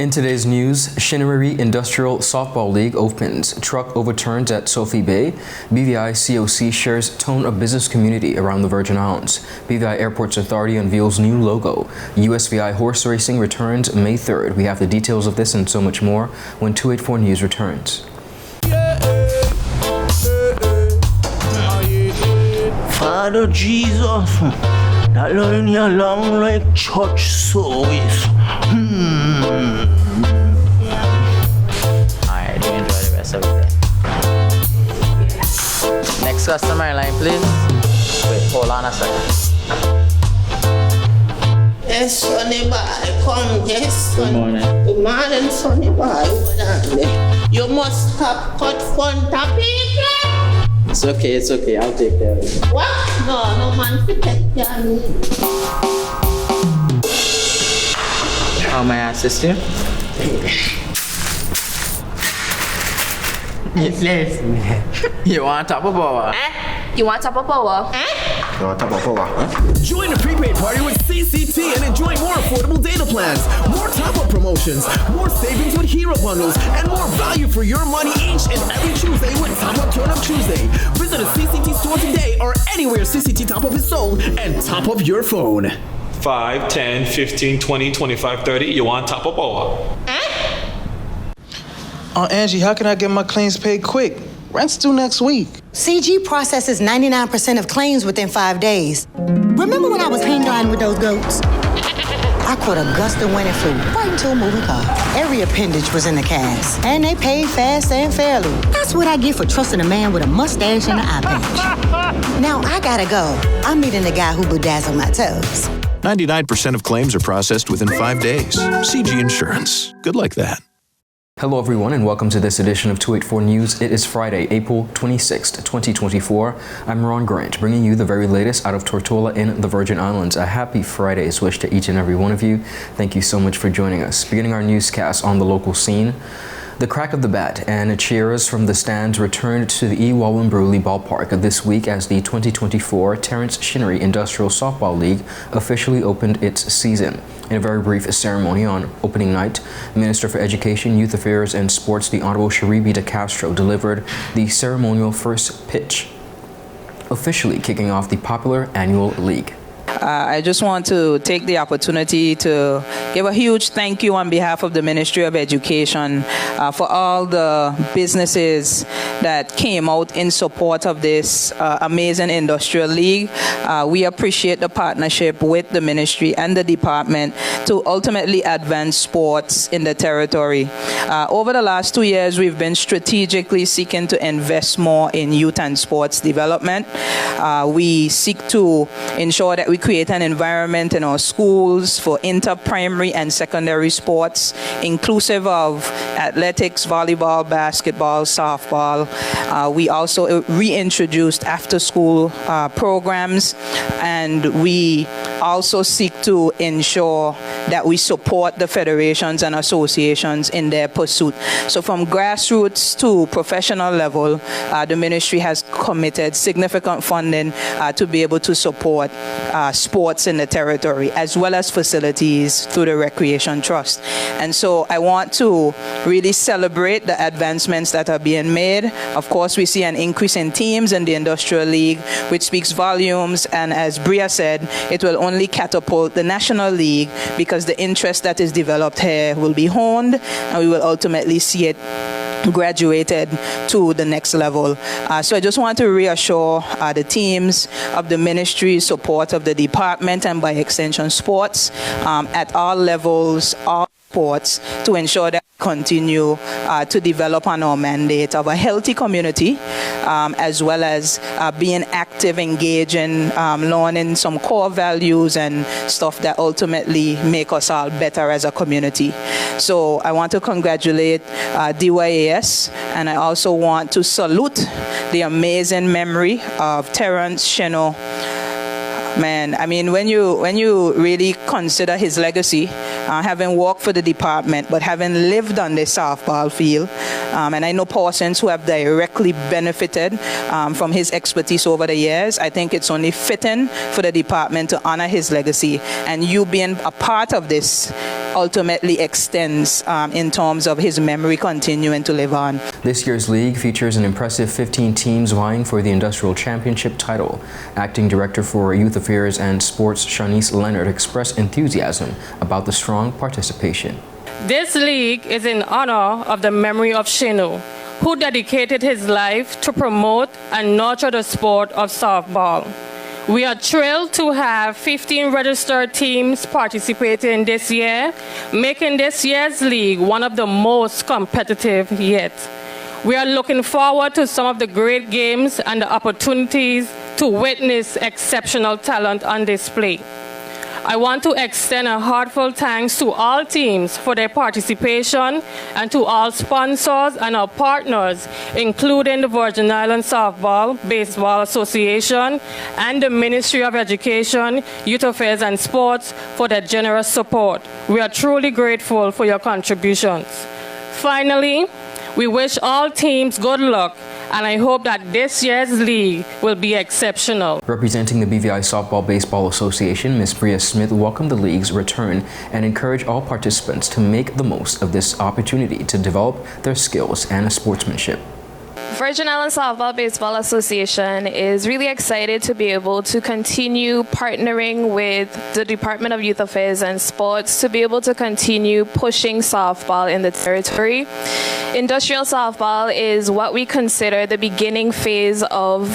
In today's news, CHINNERY Industrial Softball League opens. Truck overturns at Sophie Bay. BVICOC shares tone of business community around the Virgin Islands. BVI Airports Authority unveils new logo. USVI horse racing returns May 3rd. We have the details of this and so much more when 284 News returns. Father Jesus, that line you long like church service. Alright, do enjoy the rest of it. Next customer line, please. Wait, hold on a second. Yes, Sonny boy, come, yes, Good Sonny. morning. Good morning, Sonny boy. Hold on there. You must stop cut front of people. It's okay, I'll take care of it. What? No man to take care of me. How may I assist you? You want top of power? You want top of power? Join the prepaid party with CCT and enjoy more affordable data plans, more top-up promotions, more savings with hero bundles, and more value for your money each and every Tuesday with Top Up Turn Up Tuesday. Visit a CCT store today or anywhere CCT Top Up is sold and top up your phone. 5, 10, 15, 20, 25, 30. You want top up or? Angie, how can I get my claims paid quick? Rent's due next week. CG processes 99% of claims within 5 days. Remember when I was hang gliding with those goats? I caught a gust of wind and flew right into a moving car. Every appendage was in the cast, and they paid fast and fairly. That's what I get for trusting a man with a mustache and an eye patch. Now I gotta go. I'm meeting the guy who bedazzled my toes. 99% of claims are processed within 5 days. CG Insurance. Good like that. Hello everyone and welcome to this edition of 284 News. It is Friday, April 26th, 2024. I'm Ron Grant, bringing you the very latest out of Tortola in the Virgin Islands. A happy Friday is wished to each and every one of you. Thank you so much for joining us. Beginning our newscast on the local scene. The crack of the bat and cheers from the stands returned to the Ewalwin ballpark this week as the 2024 Terrence CHINNERY Industrial Softball League officially opened its season. In a very brief ceremony on opening night, Minister for Education, Youth Affairs and Sports, the Honorable Sharibi De Castro, delivered the ceremonial first pitch, officially kicking off the popular annual league. I just want to take the opportunity to give a huge thank you on behalf of the Ministry of Education for all the businesses that came out in support of this amazing industrial league. We appreciate the partnership with the ministry and the department to ultimately advance sports in the territory. Over the last 2 years, we've been strategically seeking to invest more in youth and sports development. We seek to ensure that we create an environment in our schools for inter-primary and secondary sports, inclusive of athletics, volleyball, basketball, softball. We also reintroduced after-school programs, and we also seek to ensure that we support the federations and associations in their pursuit. So from grassroots to professional level, the ministry has committed significant funding to be able to support sports in the territory, as well as facilities through the Recreation Trust. And so I want to really celebrate the advancements that are being made. Of course, we see an increase in teams in the Industrial League, which speaks volumes, and as Bria said, it will only catapult the National League because the interest that is developed here will be honed, and we will ultimately see it graduated to the next level. So I just want to reassure the teams of the ministry, support of the department, and by extension sports at all levels, all sports, to ensure that we continue to develop on our mandate of a healthy community, as well as being active, engaging, learning some core values and stuff that ultimately make us all better as a community. So I want to congratulate DYAS, and I also want to salute the amazing memory of Terrence CHINNERY. Man, I mean, when you really consider his legacy, having worked for the department, but having lived on the softball field, and I know persons who have directly benefited from his expertise over the years, I think it's only fitting for the department to honor his legacy. And you being a part of this ultimately extends in terms of his memory continuing to live on. This year's league features an impressive 15 teams vying for the Industrial Championship title. Acting Director for Youth Affairs and Sports, Shanice Leonard, expressed enthusiasm about the strong participation. This league is in honor of the memory of Shinu, who dedicated his life to promote and nurture the sport of softball. We are thrilled to have 15 registered teams participating this year, making this year's league one of the most competitive yet. We are looking forward to some of the great games and the opportunities to witness exceptional talent on display. I want to extend a heartfelt thanks to all teams for their participation and to all sponsors and our partners, including the Virgin Islands Softball Baseball Association and the Ministry of Education, Youth Affairs and Sports for their generous support. We are truly grateful for your contributions. Finally, we wish all teams good luck, and I hope that this year's league will be exceptional. Representing the BVI Softball Baseball Association, Ms. Bria Smith welcomed the league's return and encouraged all participants to make the most of this opportunity to develop their skills and sportsmanship. Virgin Islands Softball Baseball Association is really excited to be able to continue partnering with the Department of Youth Affairs and Sports to be able to continue pushing softball in the territory. Industrial softball is what we consider the beginning phase of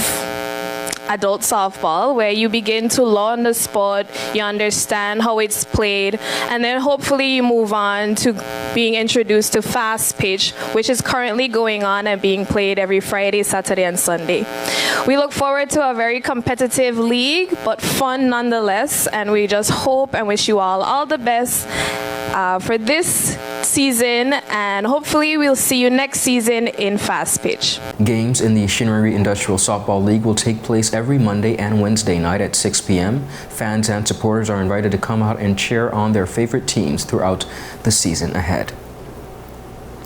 adult softball, where you begin to learn the sport, you understand how it's played, and then hopefully you move on to being introduced to fast pitch, which is currently going on and being played every Friday, Saturday, and Sunday. We look forward to a very competitive league, but fun nonetheless, and we just hope and wish you all the best for this season, and hopefully we'll see you next season in fast pitch. Games in the CHINNERY Industrial Softball League will take place every Monday and Wednesday night at 6 p.m. Fans and supporters are invited to come out and cheer on their favorite teams throughout the season ahead.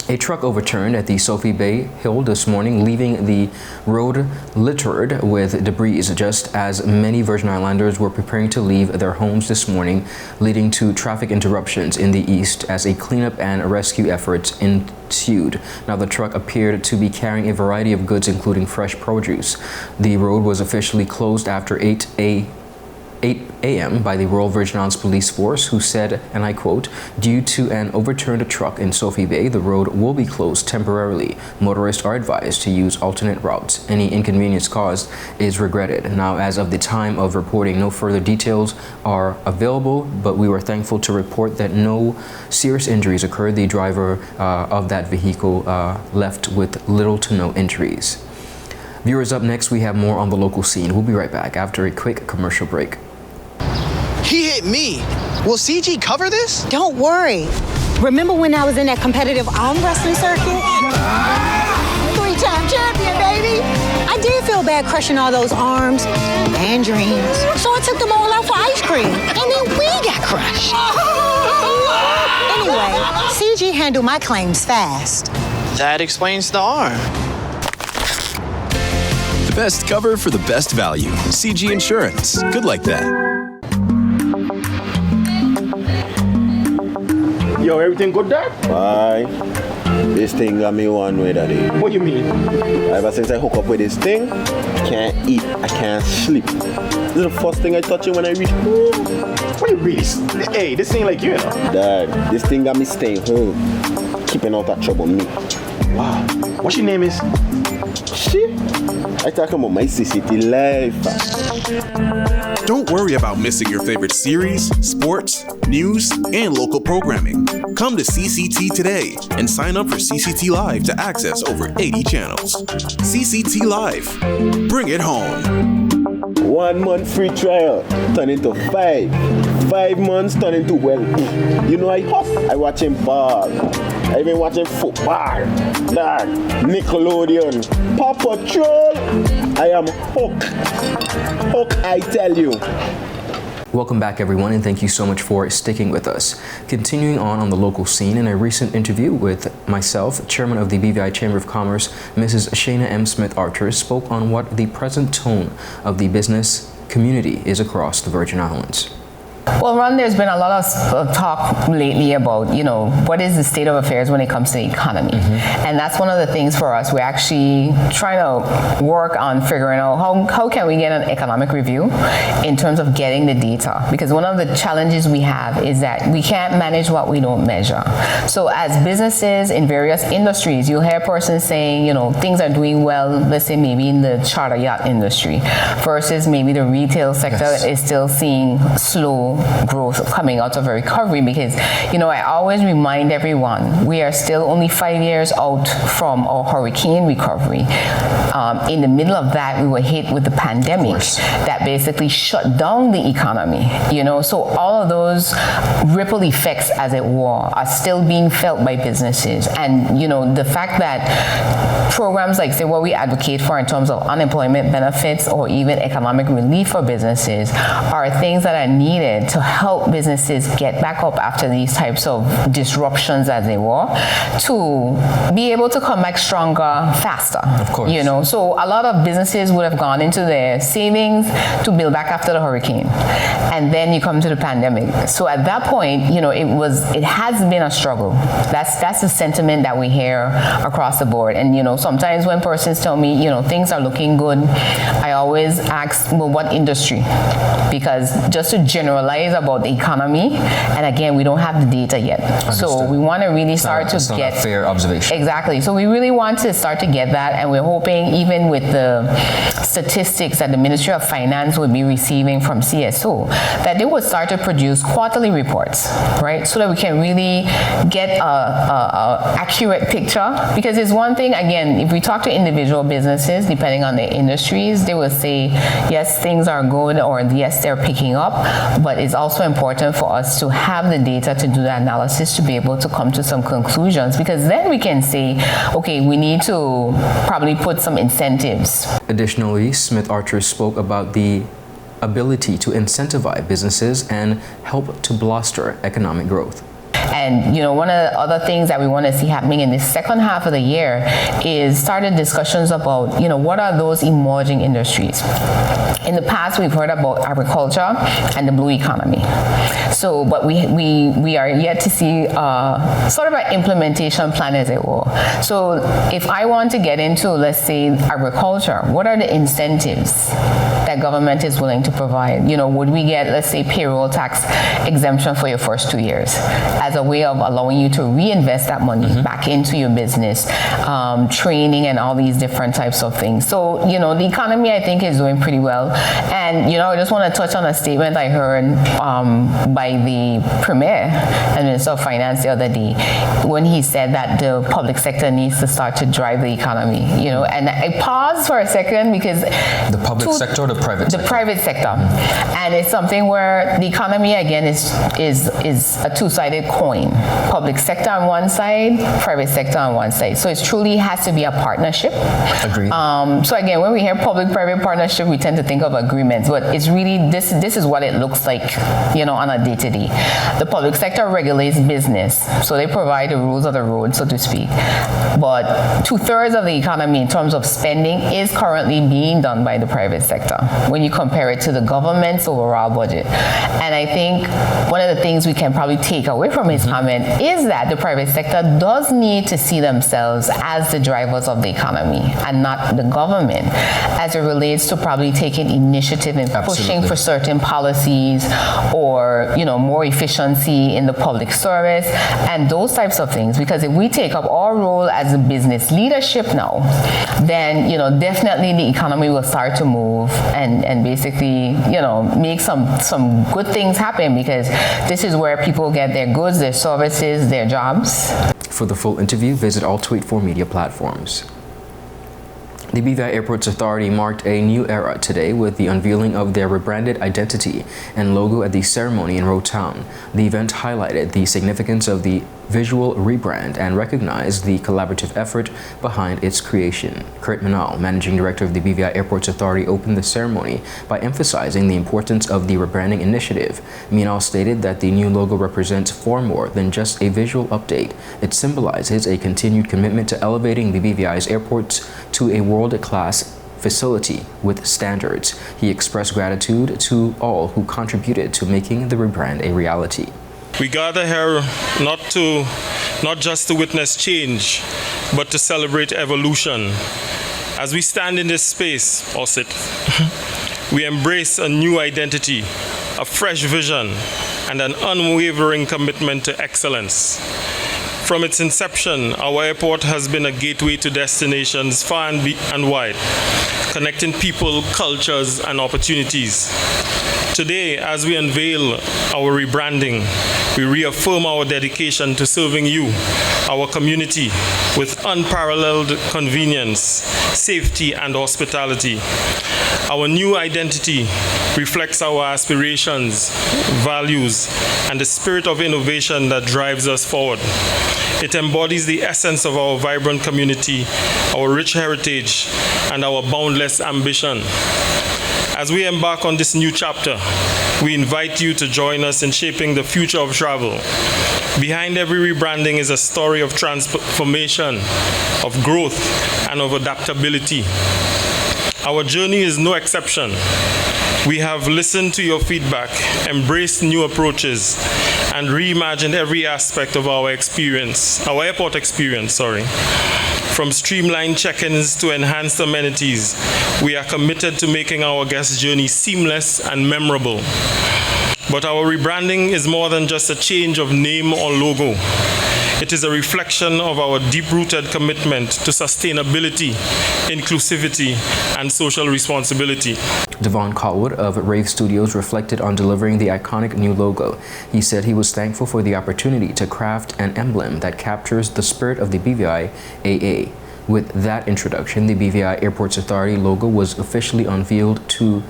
A truck overturned at the Sophie Bay Hill this morning, leaving the road littered with debris just as many Virgin Islanders were preparing to leave their homes this morning, leading to traffic interruptions in the east as a cleanup and rescue efforts ensued. Now, the truck appeared to be carrying a variety of goods, including fresh produce. The road was officially closed after 8 a.m. by the Royal Virgin Islands Police Force, who said, and I quote, "Due to an overturned truck in Sophie Bay, the road will be closed temporarily. Motorists are advised to use alternate routes. Any inconvenience caused is regretted." Now, as of the time of reporting, no further details are available, but we were thankful to report that no serious injuries occurred. The driver of that vehicle left with little to no injuries. Viewers, up next, we have more on the local scene. We'll be right back after a quick commercial break. He hit me. Will CG cover this? Don't worry. Remember when I was in that competitive arm wrestling circuit? 3-time champion, baby. I did feel bad crushing all those arms and dreams. So I took them all out for ice cream. And then we got crushed. Anyway, CG handled my claims fast. That explains the arm. The best cover for the best value. CG Insurance. Good like that. Yo, everything good, Dad? Bye. This thing got me one way, Daddy. What do you mean? Ever since I hook up with this thing, I can't eat, I can't sleep. This is the first thing I touch it when I reach home. What do you really? Hey, this ain't like you, you know? Dad, this thing got me staying home, keeping out of trouble me. Wow. What's your name is? Shit. I talking about my CCT life. Don't worry about missing your favorite series, sports, news, and local programming. Come to CCT today and sign up for CCT Live to access over 80 channels. CCT Live. Bring it home. 1 month free trial turn into 5. 5 months turn into, well, you know, I watching ball. I been watching football. Dad, Nickelodeon, Paw Patrol. I am hooked. Hooked, I tell you. Welcome back, everyone, and thank you so much for sticking with us. Continuing on the local scene, in a recent interview with myself, Chairman of the BVI Chamber of Commerce, Mrs. Shana M. Smith Archer, spoke on what the present tone of the business community is across the Virgin Islands. Well, Ron, there's been a lot of talk lately about, what is the state of affairs when it comes to the economy. And that's one of the things for us. We're actually trying to work on figuring out how can we get an economic review in terms of getting the data. Because one of the challenges we have is that we can't manage what we don't measure. So as businesses in various industries, you'll hear persons saying, things are doing well, let's say maybe in the charter yacht industry, versus maybe the retail sector is still seeing slow growth coming out of a recovery. Because, I always remind everyone, we are still only 5 years out from our hurricane recovery. In the middle of that, we were hit with the pandemic that basically shut down the economy, so all of those ripple effects, as it were, are still being felt by businesses. And, the fact that programs like, say, what we advocate for in terms of unemployment benefits or even economic relief for businesses are things that are needed to help businesses get back up after these types of disruptions, as they were, to be able to come back stronger, faster. Of course. So a lot of businesses would have gone into their savings to build back after the hurricane. And then you come to the pandemic. So at that point, it has been a struggle. That's the sentiment that we hear across the board. And, sometimes when persons tell me, things are looking good, I always ask, well, what industry? Because just to generalize about the economy, and again, we don't have the data yet. Understood. So we want to really start to get... That's not a fair observation. Exactly. So we really want to start to get that, and we're hoping even with the statistics that the Ministry of Finance would be receiving from CSO, that they would start to produce quarterly reports, right? So that we can really get a accurate picture. Because it's one thing, again, if we talk to individual businesses, depending on the industries, they will say, yes, things are good, or yes, they're picking up, but it's also important for us to have the data to do the analysis to be able to come to some conclusions, because then we can say, okay, we need to probably put some incentives. Additionally, Smith-Archer spoke about the ability to incentivize businesses and help to bolster economic growth. And, one of the other things that we want to see happening in the second half of the year is started discussions about, what are those emerging industries. In the past, we've heard about agriculture and the blue economy. So, but we are yet to see sort of an implementation plan, as it were. So if I want to get into, let's say, agriculture, what are the incentives that government is willing to provide? Would we get, let's say, payroll tax exemption for your first 2 years as a way of allowing you to reinvest that money back into your business, training and all these different types of things. So, the economy, I think, is doing pretty well. And, I just want to touch on a statement I heard by the Premier and Minister of Finance the other day, when he said that the public sector needs to start to drive the economy, and I paused for a second because... The public sector or the private sector? The private sector. And it's something where the economy, again, is a two-sided coin. Public sector on one side, private sector on one side. So it truly has to be a partnership. Agreed. So again, when we hear public-private partnership, we tend to think of agreements, but it's really, this is what it looks like, on a day-to-day. The public sector regulates business, so they provide the rules of the road, so to speak. But 2/3 of the economy in terms of spending is currently being done by the private sector when you compare it to the government's overall budget. And I think one of the things we can probably take away from his comment is that the private sector does need to see themselves as the drivers of the economy and not the government, as it relates to probably taking initiative and pushing for certain policies or, more efficiency in the public service and those types of things. Because if we take up our role as a business leadership now, then, definitely the economy will start to move and basically, make some good things happen, because this is where people get their goods, their services, their jobs. For the full interview, visit all Tweet4 media platforms. The BVI Airports Authority marked a new era today with the unveiling of their rebranded identity and logo at the ceremony in Road Town. The event highlighted the significance of the visual rebrand and recognized the collaborative effort behind its creation. Kurt Manal, Managing Director of the BVI Airports Authority, opened the ceremony by emphasizing the importance of the rebranding initiative. Manal stated that the new logo represents far more than just a visual update. It symbolizes a continued commitment to elevating the BVI's airports to a world-class facility with standards. He expressed gratitude to all who contributed to making the rebrand a reality. We gather here not just to witness change, but to celebrate evolution. As we stand in this space, or sit, we embrace a new identity, a fresh vision, and an unwavering commitment to excellence. From its inception, our airport has been a gateway to destinations far and wide, connecting people, cultures, and opportunities. Today, as we unveil our rebranding, we reaffirm our dedication to serving you, our community, with unparalleled convenience, safety, and hospitality. Our new identity reflects our aspirations, values, and the spirit of innovation that drives us forward. It embodies the essence of our vibrant community, our rich heritage, and our boundless ambition. As we embark on this new chapter, we invite you to join us in shaping the future of travel. Behind every rebranding is a story of transformation, of growth, and of adaptability. Our journey is no exception. We have listened to your feedback, embraced new approaches, and reimagined every aspect of our airport experience. From streamlined check-ins to enhanced amenities, we are committed to making our guest journey seamless and memorable. But our rebranding is more than just a change of name or logo. It is a reflection of our deep-rooted commitment to sustainability, inclusivity, and social responsibility. Devon Colwood of Rave Studios reflected on delivering the iconic new logo. He said he was thankful for the opportunity to craft an emblem that captures the spirit of the BVI AA. With that introduction, the BVI Airports Authority logo was officially unveiled to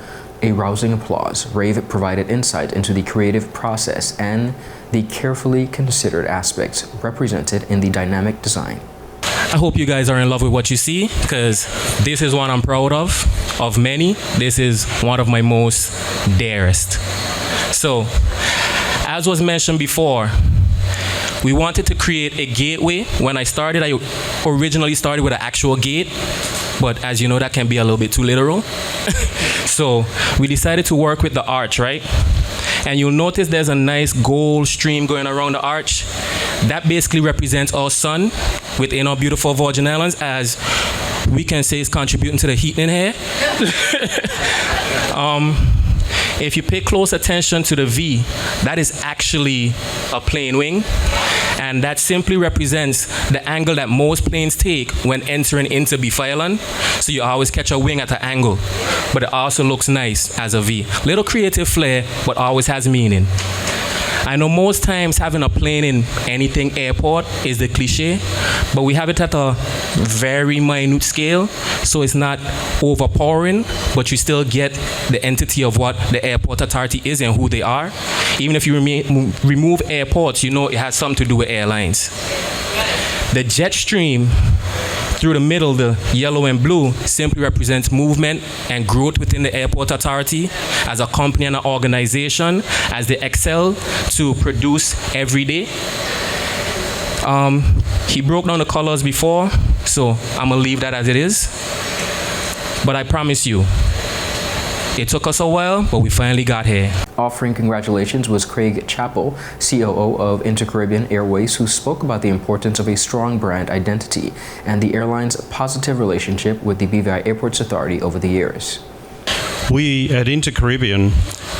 a rousing applause. Rave provided insight into the creative process and the carefully considered aspects represented in the dynamic design. I hope you guys are in love with what you see, because this is one I'm proud of many. This is one of my most dearest. So, as was mentioned before, we wanted to create a gateway. When I started, I originally started with an actual gate, but as you know, that can be a little bit too literal. So we decided to work with the arch, right? And you'll notice there's a nice gold stream going around the arch. That basically represents our sun within our beautiful Virgin Islands, as we can say it's contributing to the heat in here. If you pay close attention to the V, that is actually a plane wing, and that simply represents the angle that most planes take when entering into BVICOC Island. So you always catch a wing at an angle, but it also looks nice as a V. Little creative flair, but always has meaning. I know most times having a plane in anything airport is the cliche, but we have it at a very minute scale, so it's not overpowering, but you still get the entity of what the airport authority is and who they are. Even if you remove airports, you know it has something to do with airlines. The jet stream through the middle, the yellow and blue, simply represents movement and growth within the airport authority as a company and an organization, as they excel to produce every day. He broke down the colors before, so I'm gonna leave that as it is. But I promise you, it took us a while, but we finally got here. Offering congratulations was Craig Chappell, COO of Intercaribbean Airways, who spoke about the importance of a strong brand identity and the airline's positive relationship with the BVI Airports Authority over the years. We at Intercaribbean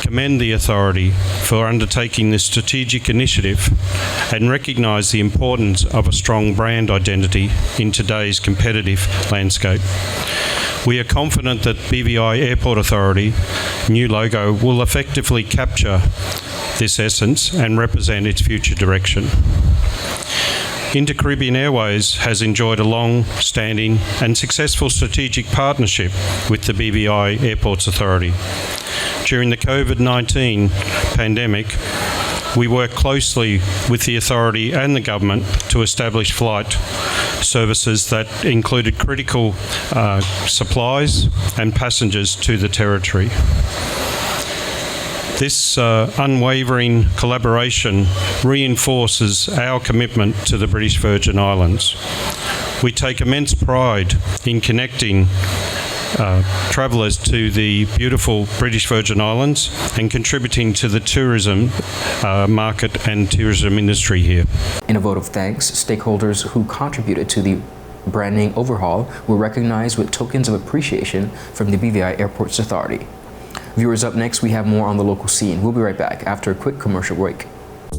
commend the authority for undertaking this strategic initiative and recognise the importance of a strong brand identity in today's competitive landscape. We are confident that BVI Airport Authority new logo will effectively capture this essence and represent its future direction. Intercaribbean Airways has enjoyed a long-standing and successful strategic partnership with the BVI Airports Authority. During the COVID-19 pandemic, we worked closely with the authority and the government to establish flight services that included critical supplies and passengers to the territory. This unwavering collaboration reinforces our commitment to the British Virgin Islands. We take immense pride in connecting travellers to the beautiful British Virgin Islands and contributing to the tourism market and tourism industry here. In a vote of thanks, stakeholders who contributed to the branding overhaul were recognized with tokens of appreciation from the BVI Airports Authority. Viewers, up next, we have more on the local scene. We'll be right back after a quick commercial break.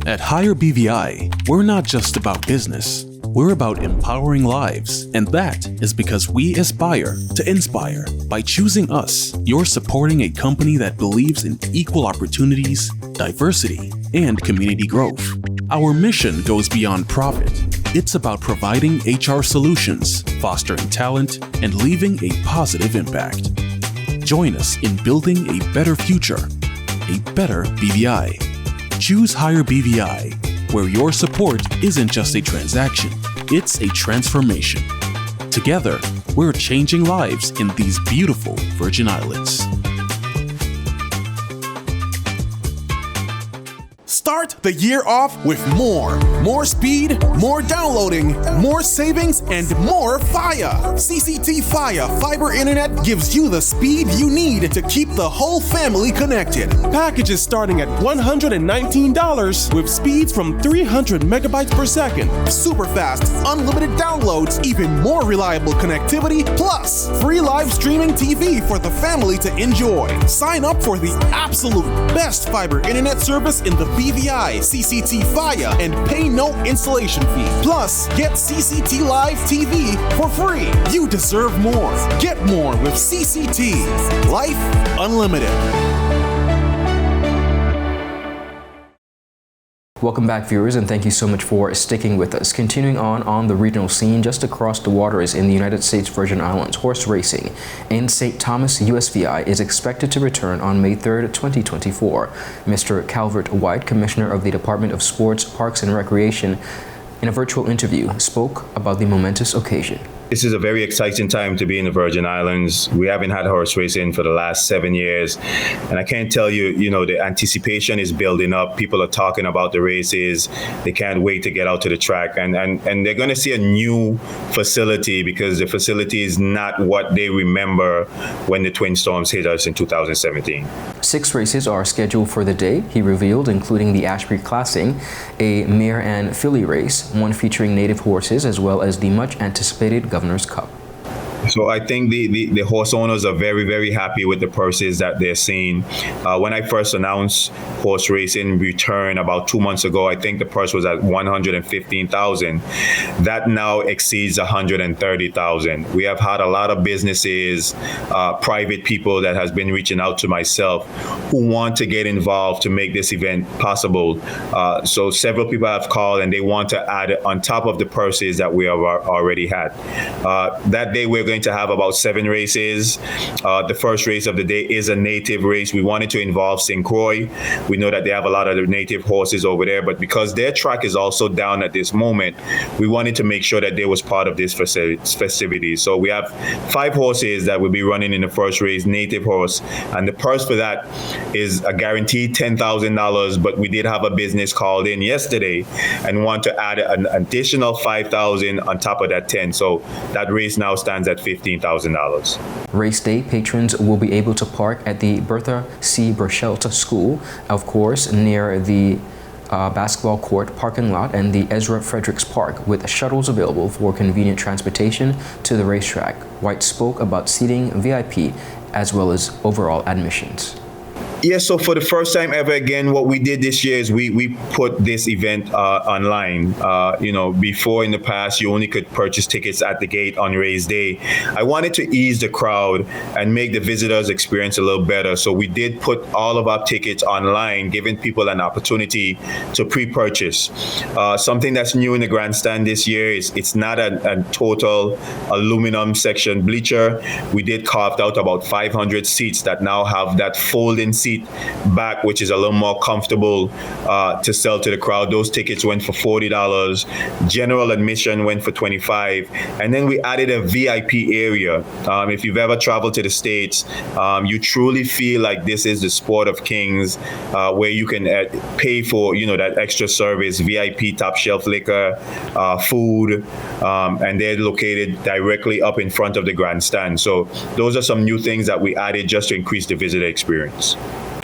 At Higher BVI, we're not just about business. We're about empowering lives, and that is because we aspire to inspire. By choosing us, you're supporting a company that believes in equal opportunities, diversity, and community growth. Our mission goes beyond profit. It's about providing HR solutions, fostering talent, and leaving a positive impact. Join us in building a better future, a better BVI. Choose Higher BVI, where your support isn't just a transaction, it's a transformation. Together, we're changing lives in these beautiful Virgin Islands. Start the year off with more. More speed, more downloading, more savings, and more Fire. CCT Fire Fiber Internet gives you the speed you need to keep the whole family connected. Packages starting at $119 with speeds from 300 megabytes per second, super fast, unlimited downloads, even more reliable connectivity, plus free live streaming TV for the family to enjoy. Sign up for the absolute best fiber internet service in the BVI CCT Fire and pay no installation fee. Plus, get CCT Live TV for free. You deserve more. Get more with CCT. Life Unlimited. Welcome back, viewers, and thank you so much for sticking with us. Continuing on the regional scene, just across the waters in the United States Virgin Islands, horse racing in St. Thomas, USVI is expected to return on May 3rd, 2024. Mr. Calvert White, Commissioner of the Department of Sports, Parks and Recreation, in a virtual interview, spoke about the momentous occasion. This is a very exciting time to be in the Virgin Islands. We haven't had horse racing for the last 7 years. And I can't tell you, the anticipation is building up. People are talking about the races. They can't wait to get out to the track. And they're going to see a new facility because the facility is not what they remember when the Twin Storms hit us in 2017. 6 races are scheduled for the day, he revealed, including the Ashbury Classing, a mare and filly race, one featuring native horses, as well as the much-anticipated Governor's Cup. So I think the horse owners are very, very happy with the purses that they're seeing. When I first announced horse racing return about 2 months ago, I think the purse was at $115,000. That now exceeds $130,000. We have had a lot of businesses, private people that has been reaching out to myself who want to get involved to make this event possible. So several people have called and they want to add on top of the purses that we have already had. That day we're going to have about 7 races. The first race of the day is a native race. We wanted to involve St. Croix. We know that they have a lot of the native horses over there, but because their track is also down at this moment, we wanted to make sure that they was part of this festivity. So we have 5 horses that will be running in the first race, native horse, and the purse for that is a guaranteed $10,000, but we did have a business called in yesterday and want to add an additional $5,000 on top of that 10. So that race now stands at $15,000. Race day, patrons will be able to park at the Bertha C. Burchelt School, of course, near the basketball court parking lot and the Ezra Fredericks Park, with shuttles available for convenient transportation to the racetrack. White spoke about seating, VIP, as well as overall admissions. Yeah, so for the first time ever again, what we did this year is we put this event online. Before in the past, you only could purchase tickets at the gate on race day. I wanted to ease the crowd and make the visitors experience a little better. So we did put all of our tickets online, giving people an opportunity to pre-purchase. Something that's new in the grandstand this year is it's not a total aluminum section bleacher. We did carve out about 500 seats that now have that fold-in seat seat back, which is a little more comfortable to sell to the crowd. Those tickets went for $40. General admission went for $25. And then we added a VIP area. If you've ever traveled to the States, you truly feel like this is the Sport of Kings, where you can pay for, that extra service, VIP, top shelf liquor, food, and they're located directly up in front of the grandstand. So those are some new things that we added just to increase the visitor experience.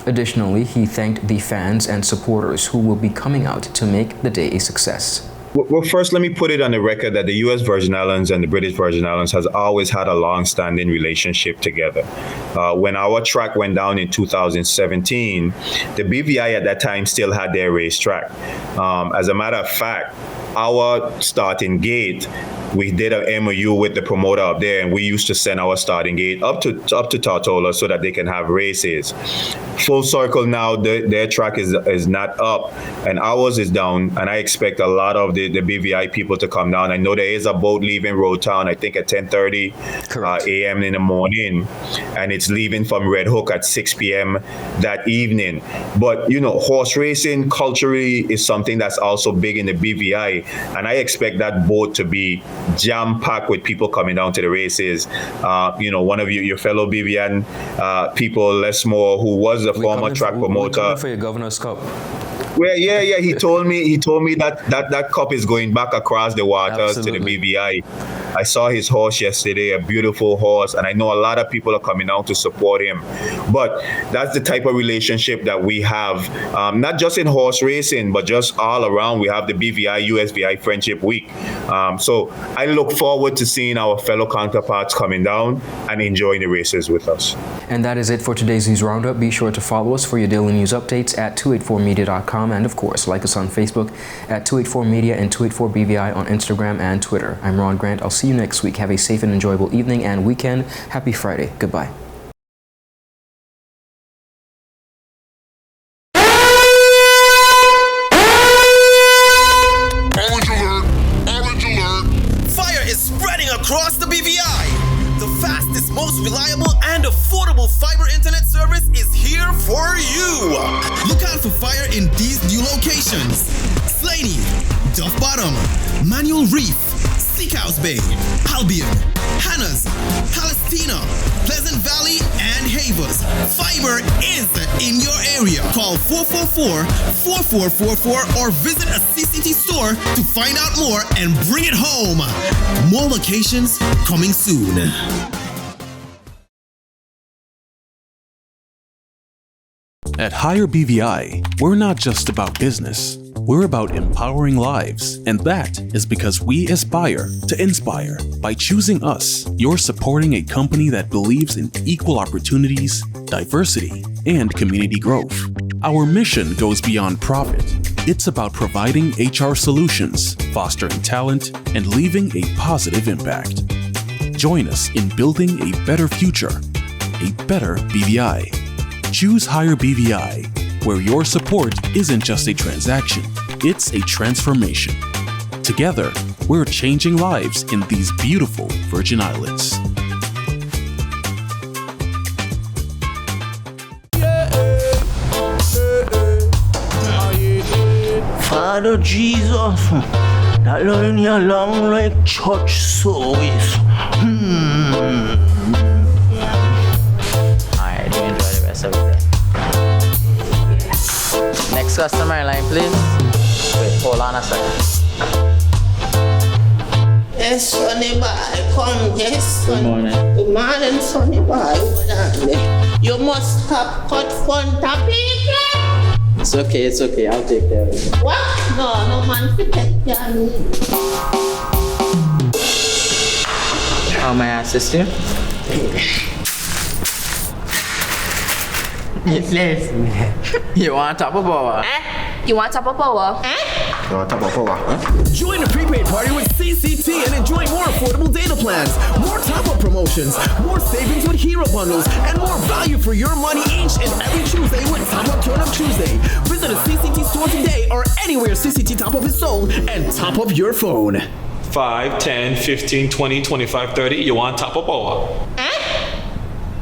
Additionally, he thanked the fans and supporters who will be coming out to make the day a success. Well, first, let me put it on the record that the U.S. Virgin Islands and the British Virgin Islands has always had a long-standing relationship together. When our track went down in 2017, the BVI at that time still had their racetrack. As a matter of fact, our starting gate, we did an MOU with the promoter up there, and we used to send our starting gate up to Tortola so that they can have races. Full circle now, their track is not up and ours is down, and I expect a lot of the BVI people to come down. I know there is a boat leaving Road Town, I think at 10:30 a.m. in the morning, and it's leaving from Red Hook at 6 p.m. that evening. But, horse racing culturally is something that's also big in the BVI, and I expect that boat to be jam-packed with people coming down to the races. One of your fellow BVN people, Les Moore, who was the former track promoter. We're coming for your Governor's Cup. Well, yeah. He told me that cup is going back across the waters to the BVI. I saw his horse yesterday, a beautiful horse, and I know a lot of people are coming out to support him. But that's the type of relationship that we have, not just in horse racing, but just all around. We have the BVI, USVI Friendship Week. So I look forward to seeing our fellow counterparts coming down and enjoying the races with us. And that is it for today's News Roundup. Be sure to follow us for your daily news updates at 284media.com, and of course, like us on Facebook at 284media and 284BVI on Instagram and Twitter. I'm Ron Grant. I'll see you next week. Have a safe and enjoyable evening and weekend. Happy Friday. Goodbye. Orange alert! Orange alert! Fire is spreading across the BVI. The fastest, most reliable, and affordable fiber internet service is here for you. Look out for fire in these new locations: Slaney, Duff Bottom, Manual Reef, Seacouse Bay, Albion, Hannah's, Palestina, Pleasant Valley, and Havers. Fiber is in your area. Call 444-4444 or visit a CCT store to find out more and bring it home. More locations coming soon. At Higher BVI, we're not just about business. We're about empowering lives, and that is because we aspire to inspire. By choosing us, you're supporting a company that believes in equal opportunities, diversity, and community growth. Our mission goes beyond profit. It's about providing HR solutions, fostering talent, and leaving a positive impact. Join us in building a better future, a better BVI. Choose Higher BVI, where your support isn't just a transaction, it's a transformation. Together, we're changing lives in these beautiful Virgin Islands. Father Jesus, that line here long like church service. Alright, you enjoy the rest of it. Next customer line, please. Wait, hold on a second. Yes, Sonny boy, come. Yes, Sonny. Good morning. Good morning, Sonny boy. Hold on there. You must have cut fun topic. It's okay, I'll take care of it. What? No man to take care of me. How may I assist you? Listen. You want top of power? You want top of power? Join the prepaid party with CCT and enjoy more affordable data plans, more top-up promotions, more savings with hero bundles, and more value for your money each and every Tuesday with Top Up Turn Up Tuesday. Visit a CCT store today or anywhere CCT Top Up is sold and top up your phone. 5, 10, 15, 20, 25, 30. You want top of power?